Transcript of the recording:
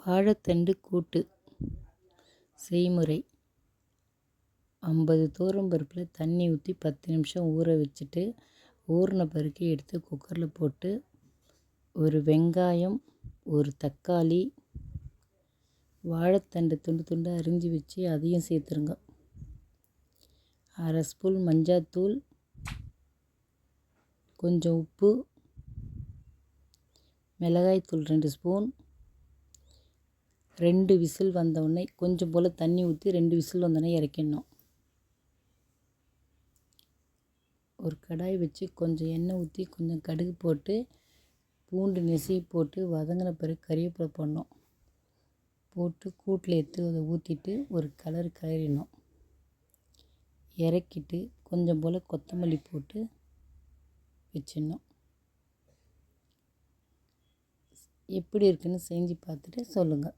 வாழைத்தண்டு கூட்டு செய்முறை. 50 துவரம்பருப்பில் தண்ணி ஊற்றி 10 நிமிஷம் ஊற வச்சுட்டு, ஊறின பிறகு எடுத்து குக்கரில் போட்டு, ஒரு வெங்காயம், ஒரு தக்காளி, வாழைத்தண்டு துண்டு துண்டாக அரிஞ்சு வச்சு அதையும் சேர்த்துருங்க. 1/2 ஸ்பூன் மஞ்சாத்தூள், கொஞ்சம் உப்பு, மிளகாய்த்தூள் 2 ஸ்பூன். 2 விசில் வந்தவுடனே கொஞ்சம் போல் தண்ணி ஊற்றி 2 விசில் வந்தோடனே இறக்கிடணும். ஒரு கடாய் வச்சு கொஞ்சம் எண்ணெய் ஊற்றி கொஞ்சம் கடுகு போட்டு, பூண்டு நெசுக்கி போட்டு வதங்கின பிறகு கறிவேப்பிலை போடணும். போட்டு கூட்டில் எடுத்து அதை ஊற்றிட்டு ஒரு கிளறிடணும். இறக்கிட்டு கொஞ்சம் போல் கொத்தமல்லி போட்டு வச்சிடணும். எப்படி இருக்குன்னு செஞ்சு பார்த்துட்டு சொல்லுங்கள்.